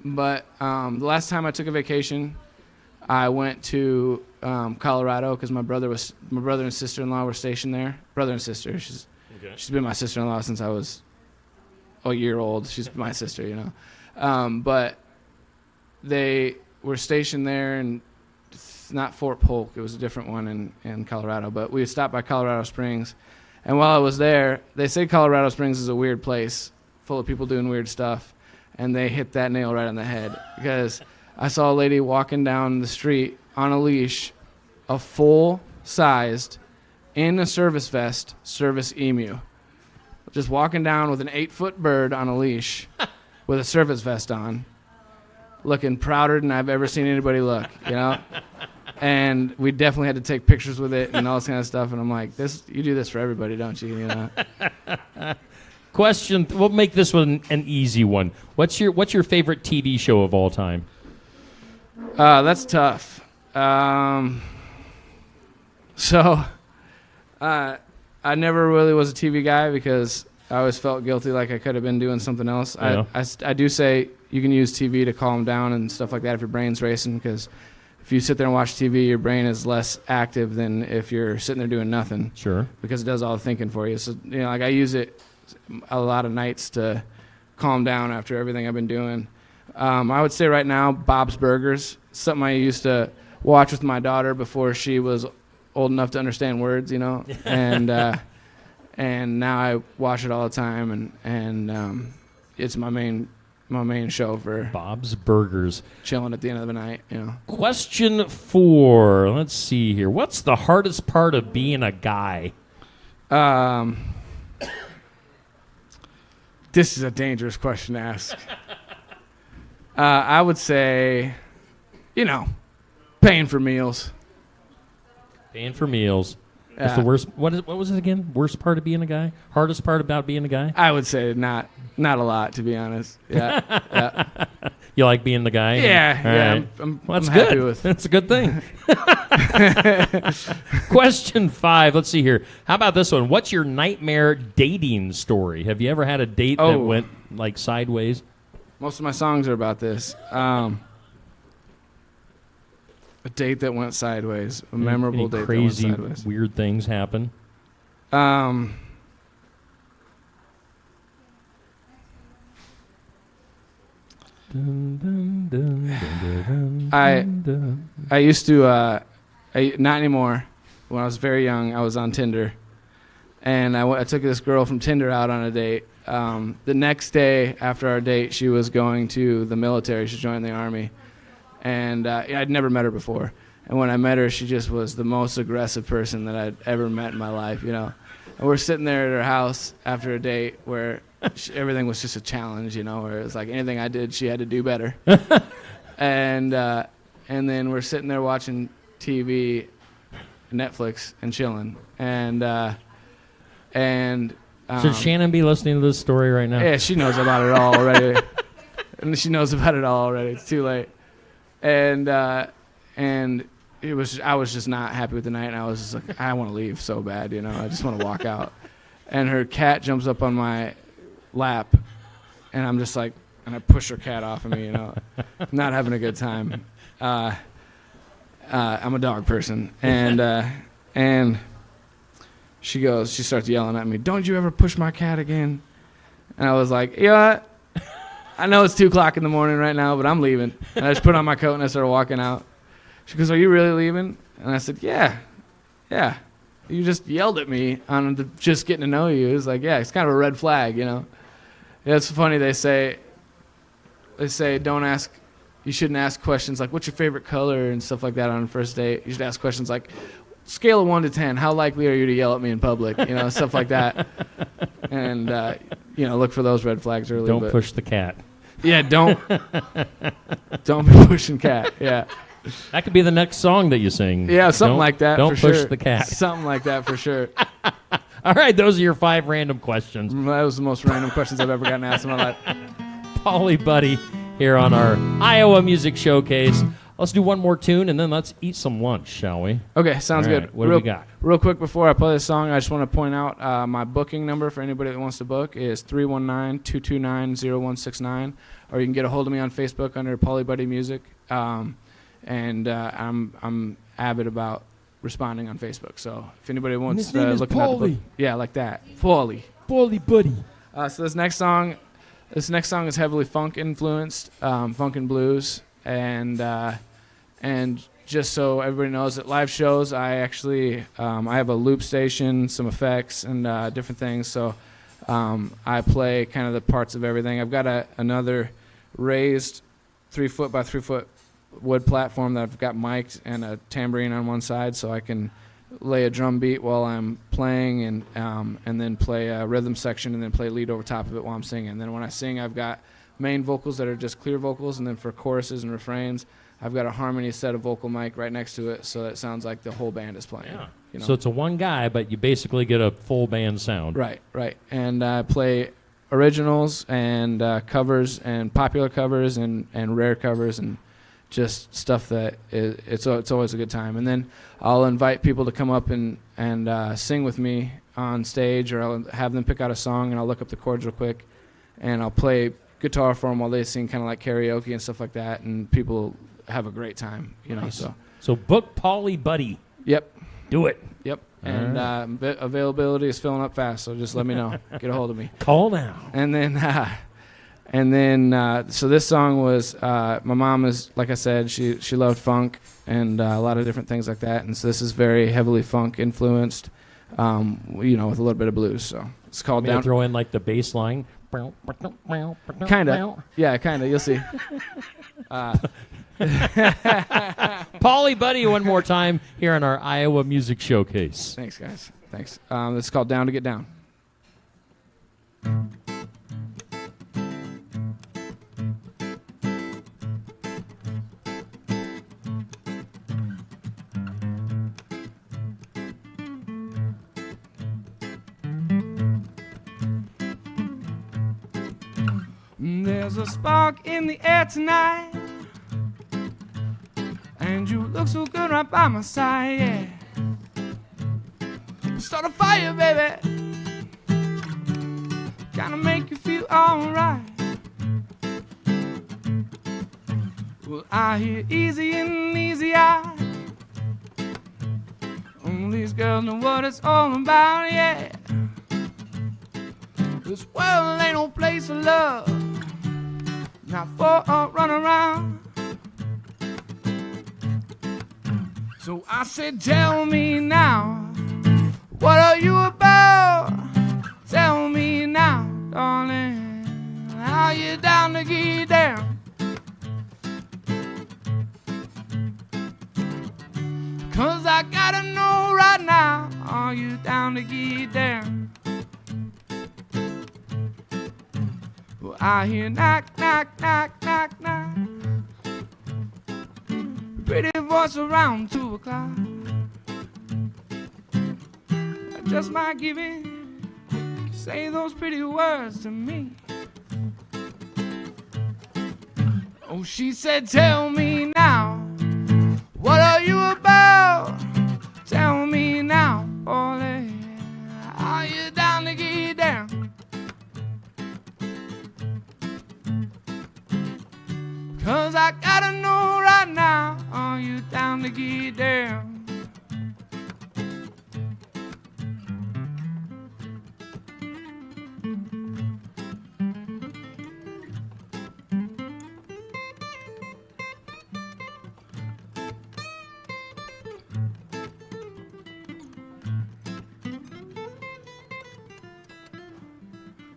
But the last time I took a vacation, I went to Colorado because my brother and sister-in-law were stationed there. Brother and sister. She's been my sister-in-law since I was a year old. She's my sister, you know. But they were stationed there, and not Fort Polk. It was a different one in Colorado. But we stopped by Colorado Springs, and while I was there, they say Colorado Springs is a weird place, full of people doing weird stuff. And they hit that nail right on the head because I saw a lady walking down the street on a leash, a full-sized, in a service vest, service emu. Just walking down with an 8-foot bird on a leash with a service vest on, looking prouder than I've ever seen anybody look, you know? And we definitely had to take pictures with it and all this kind of stuff. And I'm like, you do this for everybody, don't you? You know? Question. We'll make this one an easy one. What's your favorite TV show of all time? That's tough. So, I never really was a TV guy because I always felt guilty, like I could have been doing something else. Yeah. I do say you can use TV to calm down and stuff like that if your brain's racing, because if you sit there and watch TV, your brain is less active than if you're sitting there doing nothing. Sure. Because it does all the thinking for you. So, you know, like I use it a lot of nights to calm down after everything I've been doing. I would say right now, Bob's Burgers, something I used to watch with my daughter before she was old enough to understand words, you know, and now I watch it all the time, and it's my main show for Bob's Burgers. Chilling at the end of the night, you know. Question 4. Let's see here. What's the hardest part of being a guy? This is a dangerous question to ask. I would say, you know, paying for meals. Paying for meals. What's Yeah. the worst? What was it again? Worst part of being a guy? Hardest part about being a guy? I would say not a lot, to be honest. Yeah. Yeah. You like being the guy? Yeah. All Yeah. right. I'm That's happy good. with. That's a good thing. Question 5. Let's see here. How about this one? What's your nightmare dating story? Have you ever had a date that went like sideways? Most of my songs are about this. A date that went sideways. A memorable Any date crazy, that went sideways. weird things happen? I used to, not anymore. When I was very young, I was on Tinder. And I took this girl from Tinder out on a date. The next day after our date, she was going to the military. She joined the Army. And I'd never met her before. And when I met her, she just was the most aggressive person that I'd ever met in my life, you know. And we're sitting there at her house after a date where everything was just a challenge, you know, where it was like anything I did, she had to do better. And then we're sitting there watching TV, Netflix, and chilling. Should Shannon be listening to this story right now? Yeah, she knows about it all already. And she knows about it all already. It's too late. And I was just not happy with the night, and I was just like, I want to leave so bad, you know. I just want to walk out. And her cat jumps up on my lap, and I'm just like, and I push her cat off of me, you know. Not having a good time. I'm a dog person, and she starts yelling at me, "Don't you ever push my cat again?" And I was like, you know what? I know it's 2 o'clock in the morning right now, but I'm leaving. And I just put on my coat and I started walking out. She goes, "Are you really leaving?" And I said, yeah. You just yelled at me on just getting to know you. It was like, yeah, it's kind of a red flag, you know. Yeah, it's funny. They say you shouldn't ask questions like, what's your favorite color and stuff like that on a first date. You should ask questions like, scale of 1 to 10, how likely are you to yell at me in public? You know, stuff like that. And, look for those red flags early. Don't push the cat. Yeah, don't be pushing cat. Yeah. That could be the next song that you sing. Yeah, something like that. Don't for push sure. the cat. Something like that for sure. All right, those are your 5 random questions. That was the most random questions I've ever gotten asked in my life. Polly Buddy here on our Iowa Music Showcase. Let's do one more tune, and then let's eat some lunch, shall we? Okay, sounds All right, good. What do we got? Real quick before I play this song, I just want to point out my booking number for anybody that wants to book is 319-229-0169, or you can get a hold of me on Facebook under Polly Buddy Music. I'm avid about responding on Facebook, so if anybody wants to look at the book, yeah, like that, Polly Buddy. So this next song is heavily funk influenced, funk and blues, and just so everybody knows, at live shows I actually I have a loop station, some effects, and different things. So I play kind of the parts of everything. I've got another raised 3-foot by 3-foot wood platform that I've got mic'd and a tambourine on one side, so I can lay a drum beat while I'm playing, and then play a rhythm section, and then play lead over top of it while I'm singing. And then when I sing, I've got main vocals that are just clear vocals, and then for choruses and refrains, I've got a harmony set of vocal mic right next to it, so that it sounds like the whole band is playing. Yeah. You know? So it's a one guy, but you basically get a full band sound. Right. And I play originals and covers and popular covers and rare covers and just stuff that it's always a good time. And then I'll invite people to come up and sing with me on stage, or I'll have them pick out a song, and I'll look up the chords real quick, and I'll play guitar for them while they sing, kind of like karaoke and stuff like that, and people have a great time, you know. Nice. So book Polly Buddy. Yep. Do it. Yep. And availability is filling up fast, so just let me know. Get a hold of me. Call now. And then, so this song was, my mom is, like I said, she loved funk and a lot of different things like that. And so this is very heavily funk influenced, with a little bit of blues. So it's called Down. Throw in like the bass line. Kind of. Yeah, kind of. You'll see. Polly Buddy one more time here on our Iowa Music Showcase. Thanks, guys. Thanks. This is called Down to Get Down. There's a spark in the air tonight, and you look so good right by my side, yeah. Start a fire, baby, gotta make you feel alright. Well, I hear easy and easy eye. These girls know what it's all about, yeah. This world ain't no place of love, not for a run around. So I said, tell me now, what are you about? Tell me now, darling, how you down to get down? 'Cause I gotta know right now, are you down to get down? Well, I hear knock, knock, knock, knock, knock. Pretty voice around 2 o'clock. I just might give in, say those pretty words to me. Oh, she said, tell me now, what are you about? Tell me now, Polly, are you down to get down? 'Cause I gotta know right now, are you down to get down?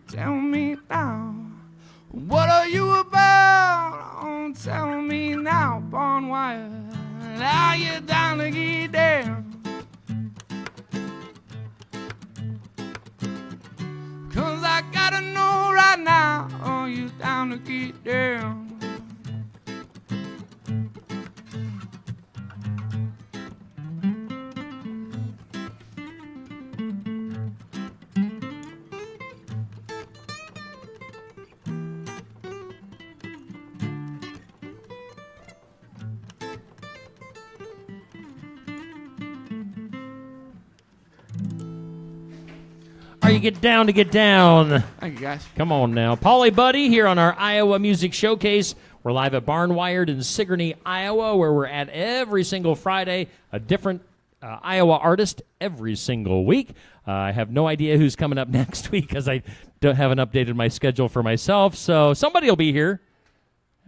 tell me now. What are you about? Oh, tell me now, Barnwire. Are you down to get down? 'Cause I gotta know right now, are you down to get down? Are you get down to get down? Thank you, guys. Come on now. Paulie Buddy here on our Iowa Music Showcase. We're live at Barnwired in Sigourney, Iowa, where we're at every single Friday, a different Iowa artist every single week. I have no idea who's coming up next week because I haven't updated my schedule for myself, so somebody will be here.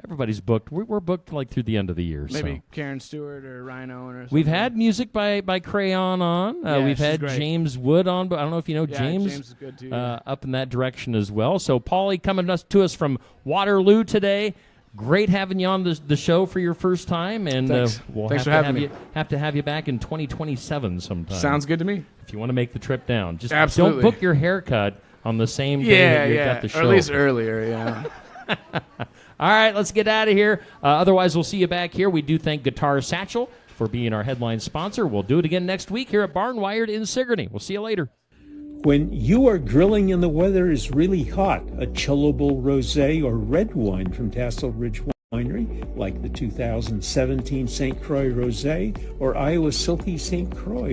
Everybody's booked. We're booked like through the end of the year. Maybe so. Karen Stewart or Rhino or something. We've had music by Crayon on. Yeah, we've had she's great. James Wood on, but I don't know if you know Yeah, James. James is good too, Up in that direction as well. So Paulie coming to us from Waterloo today. Great having you on the show for your first time, and Thanks. we'll Thanks have for to having me. have to have you back in 2027 sometime. Sounds good to me. If you want to make the trip down, just Absolutely. don't book your haircut on the same day that you've got the show. Or at least earlier, yeah. All right, let's get out of here. Otherwise, we'll see you back here. We do thank Guitar Satchel for being our headline sponsor. We'll do it again next week here at Barnwired in Sigourney. We'll see you later. When you are grilling and the weather is really hot, a chillable rosé or red wine from Tassel Ridge Winery, like the 2017 St. Croix Rosé or Iowa Silky St. Croix,